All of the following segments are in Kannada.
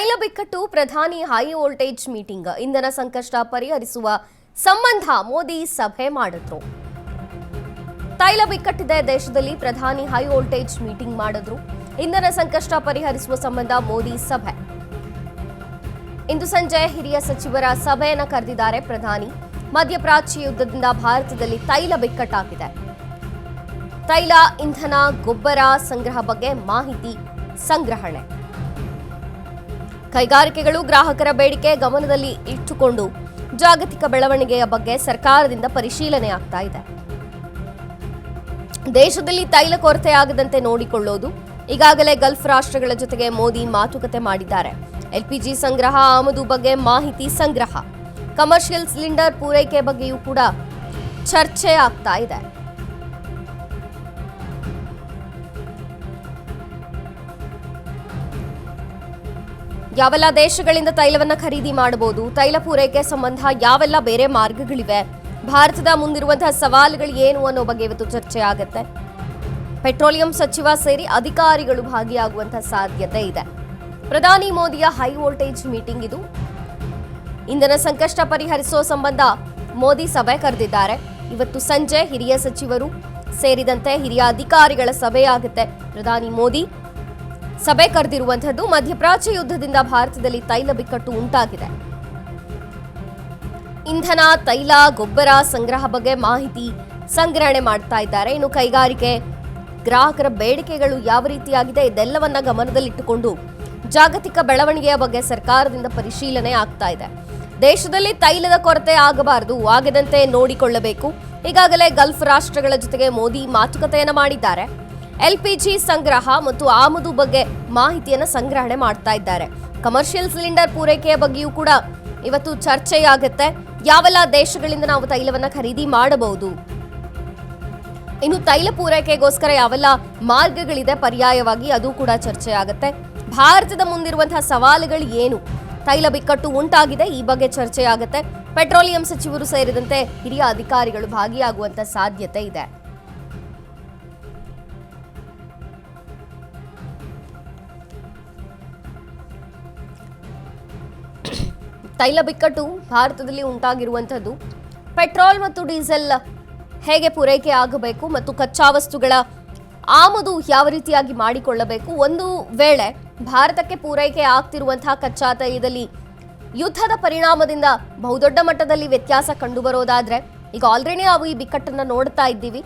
ತೈಲ ಬಿಕ್ಕಟ್ಟು ಪ್ರಧಾನಿ ಹೈ ವೋಲ್ಟೇಜ್ ಮೀಟಿಂಗ್ ಇಂಧನ ಸಂಕಷ್ಟ ಪರಿಹರಿಸುವ ಸಂಬಂಧ ಮೋದಿ ಸಭೆ ಮಾಡಿದ್ರು. ತೈಲ ಬಿಕ್ಕಟ್ಟಿದೆ ದೇಶದಲ್ಲಿ, ಪ್ರಧಾನಿ ಹೈ ವೋಲ್ಟೇಜ್ ಮೀಟಿಂಗ್ ಮಾಡಿದ್ರು. ಇಂಧನ ಸಂಕಷ್ಟ ಪರಿಹರಿಸುವ ಸಂಬಂಧ ಮೋದಿ ಸಭೆ. ಇಂದು ಸಂಜೆ ಹಿರಿಯ ಸಚಿವರ ಸಭೆಯನ್ನು ಕರೆದಿದ್ದಾರೆ ಪ್ರಧಾನಿ. ಮಧ್ಯಪ್ರಾಚ್ಯ ಯುದ್ಧದಿಂದ ಭಾರತದಲ್ಲಿ ತೈಲ ಬಿಕ್ಕಟ್ಟಾಗಿದೆ. ತೈಲ, ಇಂಧನ, ಗೊಬ್ಬರ ಸಂಗ್ರಹ ಬಗ್ಗೆ ಮಾಹಿತಿ ಸಂಗ್ರಹಣೆ. ಕೈಗಾರಿಕೆಗಳು ಗ್ರಾಹಕರ ಬೇಡಿಕೆ ಗಮನದಲ್ಲಿ ಇಟ್ಟುಕೊಂಡು ಜಾಗತಿಕ ಬೆಳವಣಿಗೆಯ ಬಗ್ಗೆ ಸರ್ಕಾರದಿಂದ ಪರಿಶೀಲನೆ ಆಗ್ತಾ ಇದೆ. ದೇಶದಲ್ಲಿ ತೈಲ ಕೊರತೆಯಾಗದಂತೆ ನೋಡಿಕೊಳ್ಳೋದು. ಈಗಾಗಲೇ ಗಲ್ಫ್ ರಾಷ್ಟ್ರಗಳ ಜೊತೆಗೆ ಮೋದಿ ಮಾತುಕತೆ ಮಾಡಿದ್ದಾರೆ. ಎಲ್ಪಿಜಿ ಸಂಗ್ರಹ, ಆಮದು ಬಗ್ಗೆ ಮಾಹಿತಿ ಸಂಗ್ರಹ, ಕಮರ್ಷಿಯಲ್ ಸಿಲಿಂಡರ್ ಪೂರೈಕೆ ಬಗ್ಗೆಯೂ ಕೂಡ ಚರ್ಚೆ ಆಗ್ತಾ ಇದೆ. ಯಾವೆಲ್ಲ ದೇಶಗಳಿಂದ ತೈಲವನ್ನು ಖರೀದಿ ಮಾಡಬಹುದು, ತೈಲ ಪೂರೈಕೆ ಸಂಬಂಧ ಯಾವೆಲ್ಲ ಬೇರೆ ಮಾರ್ಗಗಳಿವೆ, ಭಾರತದ ಮುಂದಿರುವಂತಹ ಸವಾಲುಗಳು ಏನು ಅನ್ನೋ ಬಗ್ಗೆ ಇವತ್ತು ಚರ್ಚೆ ಆಗುತ್ತೆ. ಪೆಟ್ರೋಲಿಯಂ ಸಚಿವ ಸೇರಿ ಅಧಿಕಾರಿಗಳು ಭಾಗಿಯಾಗುವಂತಹ ಸಾಧ್ಯತೆ ಇದೆ. ಪ್ರಧಾನಿ ಮೋದಿಯ ಹೈ ವೋಲ್ಟೇಜ್ ಮೀಟಿಂಗ್ ಇದು. ಇಂಧನ ಸಂಕಷ್ಟ ಪರಿಹರಿಸುವ ಸಂಬಂಧ ಮೋದಿ ಸಭೆ ಕರೆದಿದ್ದಾರೆ. ಇವತ್ತು ಸಂಜೆ ಹಿರಿಯ ಸಚಿವರು ಸೇರಿದಂತೆ ಹಿರಿಯ ಅಧಿಕಾರಿಗಳ ಸಭೆಯಾಗುತ್ತೆ. ಪ್ರಧಾನಿ ಮೋದಿ ಸಭೆ ಕರೆದಿರುವಂತಹದ್ದು. ಮಧ್ಯಪ್ರಾಚ್ಯ ಯುದ್ಧದಿಂದ ಭಾರತದಲ್ಲಿ ತೈಲ ಬಿಕ್ಕಟ್ಟು ಉಂಟಾಗಿದೆ. ಇಂಧನ, ತೈಲ, ಗೊಬ್ಬರ ಸಂಗ್ರಹ ಬಗ್ಗೆ ಮಾಹಿತಿ ಸಂಗ್ರಹಣೆ ಮಾಡ್ತಾ ಇದ್ದಾರೆ. ಇನ್ನು ಕೈಗಾರಿಕೆ, ಗ್ರಾಹಕರ ಬೇಡಿಕೆಗಳು ಯಾವ ರೀತಿಯಾಗಿದೆ ಇದೆಲ್ಲವನ್ನ ಗಮನದಲ್ಲಿಟ್ಟುಕೊಂಡು ಜಾಗತಿಕ ಬೆಳವಣಿಗೆಯ ಬಗ್ಗೆ ಸರ್ಕಾರದಿಂದ ಪರಿಶೀಲನೆ ಆಗ್ತಾ ಇದೆ. ದೇಶದಲ್ಲಿ ತೈಲದ ಕೊರತೆ ಆಗಬಾರದು, ಆಗದಂತೆ ನೋಡಿಕೊಳ್ಳಬೇಕು. ಈಗಾಗಲೇ ಗಲ್ಫ್ ರಾಷ್ಟ್ರಗಳ ಜೊತೆಗೆ ಮೋದಿ ಮಾತುಕತೆಯನ್ನು ಮಾಡಿದ್ದಾರೆ. ಎಲ್ಪಿಜಿ ಸಂಗ್ರಹ ಮತ್ತು ಆಮದು ಬಗ್ಗೆ ಮಾಹಿತಿಯನ್ನು ಸಂಗ್ರಹಣೆ ಮಾಡ್ತಾ ಇದ್ದಾರೆ. ಕಮರ್ಷಿಯಲ್ ಸಿಲಿಂಡರ್ ಪೂರೈಕೆಯ ಬಗ್ಗೆಯೂ ಕೂಡ ಇವತ್ತು ಚರ್ಚೆಯಾಗುತ್ತೆ. ಯಾವೆಲ್ಲ ದೇಶಗಳಿಂದ ನಾವು ತೈಲವನ್ನು ಖರೀದಿ ಮಾಡಬಹುದು, ಇನ್ನು ತೈಲ ಪೂರೈಕೆಗೋಸ್ಕರ ಯಾವೆಲ್ಲ ಮಾರ್ಗಗಳಿದೆ ಪರ್ಯಾಯವಾಗಿ, ಅದು ಕೂಡ ಚರ್ಚೆ ಆಗುತ್ತೆ. ಭಾರತದ ಮುಂದಿರುವಂತಹ ಸವಾಲುಗಳು ಏನು, ತೈಲ ಬಿಕ್ಕಟ್ಟು ಉಂಟಾಗಿದೆ, ಈ ಬಗ್ಗೆ ಚರ್ಚೆ ಆಗುತ್ತೆ. ಪೆಟ್ರೋಲಿಯಂ ಸಚಿವರು ಸೇರಿದಂತೆ ಹಿರಿಯ ಅಧಿಕಾರಿಗಳು ಭಾಗಿಯಾಗುವಂತ ಸಾಧ್ಯತೆ ಇದೆ. ತೈಲ ಬಿಕ್ಕಟ್ಟು ಭಾರತದಲ್ಲಿ ಉಂಟಾಗಿರುವಂಥದ್ದು. ಪೆಟ್ರೋಲ್ ಮತ್ತು ಡೀಸೆಲ್ ಹೇಗೆ ಪೂರೈಕೆ ಆಗಬೇಕು ಮತ್ತು ಕಚ್ಚಾ ವಸ್ತುಗಳ ಆಮದು ಯಾವ ರೀತಿಯಾಗಿ ಮಾಡಿಕೊಳ್ಳಬೇಕು. ಒಂದು ವೇಳೆ ಭಾರತಕ್ಕೆ ಪೂರೈಕೆ ಆಗ್ತಿರುವಂತಹ ಕಚ್ಚಾ ತೈಲದಲ್ಲಿ ಯುದ್ಧದ ಪರಿಣಾಮದಿಂದ ಬಹುದೊಡ್ಡ ಮಟ್ಟದಲ್ಲಿ ವ್ಯತ್ಯಾಸ ಕಂಡುಬರೋದಾದ್ರೆ, ಈಗ ಆಲ್ರೆಡಿ ನಾವು ಈ ಬಿಕ್ಕಟ್ಟನ್ನು ನೋಡ್ತಾ ಇದ್ದೀವಿ.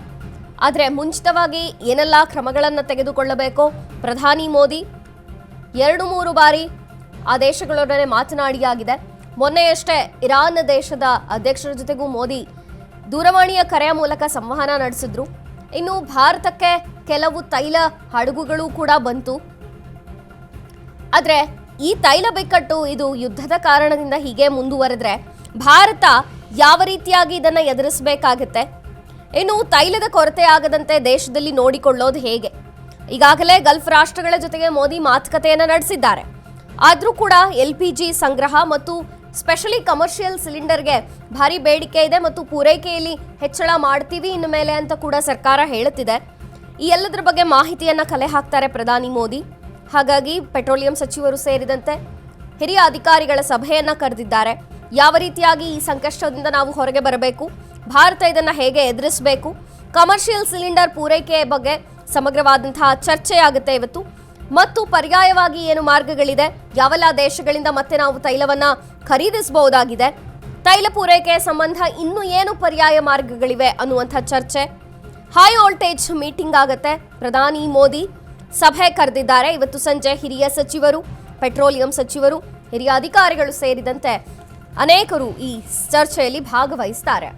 ಆದರೆ ಮುಂಚಿತವಾಗಿ ಏನೆಲ್ಲ ಕ್ರಮಗಳನ್ನು ತೆಗೆದುಕೊಳ್ಳಬೇಕೋ ಪ್ರಧಾನಿ ಮೋದಿ 2-3 ಬಾರಿ ಆ ದೇಶಗಳೊಡನೆ ಮಾತನಾಡಿಯಾಗಿದೆ. ಮೊನ್ನೆಯಷ್ಟೇ ಇರಾನ್ ದೇಶದ ಅಧ್ಯಕ್ಷರ ಜೊತೆಗೂ ಮೋದಿ ದೂರವಾಣಿಯ ಕರೆಯ ಮೂಲಕ ಸಂವಹನ ನಡೆಸಿದ್ರು. ಇನ್ನು ಭಾರತಕ್ಕೆ ಕೆಲವು ತೈಲ ಹಡಗುಗಳು ಕೂಡ ಬಂತು. ಆದರೆ ಈ ತೈಲ ಬಿಕ್ಕಟ್ಟು ಇದು ಯುದ್ಧದ ಕಾರಣದಿಂದ ಹೀಗೆ ಮುಂದುವರೆದ್ರೆ ಭಾರತ ಯಾವ ರೀತಿಯಾಗಿ ಇದನ್ನು ಎದುರಿಸಬೇಕಾಗುತ್ತೆ, ಇನ್ನು ತೈಲದ ಕೊರತೆ ಆಗದಂತೆ ದೇಶದಲ್ಲಿ ನೋಡಿಕೊಳ್ಳೋದು ಹೇಗೆ. ಈಗಾಗಲೇ ಗಲ್ಫ್ ರಾಷ್ಟ್ರಗಳ ಜೊತೆಗೆ ಮೋದಿ ಮಾತುಕತೆಯನ್ನು ನಡೆಸಿದ್ದಾರೆ. ಆದರೂ ಕೂಡ LPG ಸಂಗ್ರಹ ಮತ್ತು ಸ್ಪೆಷಲಿ ಕಮರ್ಷಿಯಲ್ ಸಿಲಿಂಡರ್ಗೆ ಭಾರಿ ಬೇಡಿಕೆ ಇದೆ ಮತ್ತು ಪೂರೈಕೆಯಲ್ಲಿ ಹೆಚ್ಚಳ ಮಾಡ್ತೀವಿ ಇನ್ನು ಮೇಲೆ ಅಂತ ಕೂಡ ಸರ್ಕಾರ ಹೇಳುತ್ತಿದೆ. ಈ ಎಲ್ಲದರ ಬಗ್ಗೆ ಮಾಹಿತಿಯನ್ನು ಕಲೆ ಹಾಕ್ತಾರೆ ಪ್ರಧಾನಿ ಮೋದಿ. ಹಾಗಾಗಿ ಪೆಟ್ರೋಲಿಯಂ ಸಚಿವರು ಸೇರಿದಂತೆ ಹಿರಿಯ ಅಧಿಕಾರಿಗಳ ಸಭೆಯನ್ನು ಕರೆದಿದ್ದಾರೆ. ಯಾವ ರೀತಿಯಾಗಿ ಈ ಸಂಕಷ್ಟದಿಂದ ನಾವು ಹೊರಗೆ ಬರಬೇಕು, ಭಾರತ ಇದನ್ನು ಹೇಗೆ ಎದುರಿಸಬೇಕು, ಕಮರ್ಷಿಯಲ್ ಸಿಲಿಂಡರ್ ಪೂರೈಕೆ ಬಗ್ಗೆ ಸಮಗ್ರವಾದಂತಹ ಚರ್ಚೆ ಆಗುತ್ತೆ ಇವತ್ತು. ಮತ್ತು ಪರ್ಯಾಯವಾಗಿ ಏನು ಮಾರ್ಗಗಳಿದೆ, ಯಾವೆಲ್ಲ ದೇಶಗಳಿಂದ ಮತ್ತೆ ನಾವು ತೈಲವನ್ನ ಖರೀದಿಸಬಹುದಾಗಿದೆ, ತೈಲ ಪೂರೈಕೆ ಸಂಬಂಧ ಇನ್ನು ಏನು ಪರ್ಯಾಯ ಮಾರ್ಗಗಳಿವೆ ಅನ್ನುವಂಥ ಚರ್ಚೆ. ಹೈ ವೋಲ್ಟೇಜ್ ಮೀಟಿಂಗ್ ಆಗುತ್ತೆ. ಪ್ರಧಾನಿ ಮೋದಿ ಸಭೆ ಕರೆದಿದ್ದಾರೆ. ಇವತ್ತು ಸಂಜೆ ಹಿರಿಯ ಸಚಿವರು, ಪೆಟ್ರೋಲಿಯಂ ಸಚಿವರು, ಹಿರಿಯ ಅಧಿಕಾರಿಗಳು ಸೇರಿದಂತೆ ಅನೇಕರು ಈ ಚರ್ಚೆಯಲ್ಲಿ ಭಾಗವಹಿಸ್ತಾರೆ.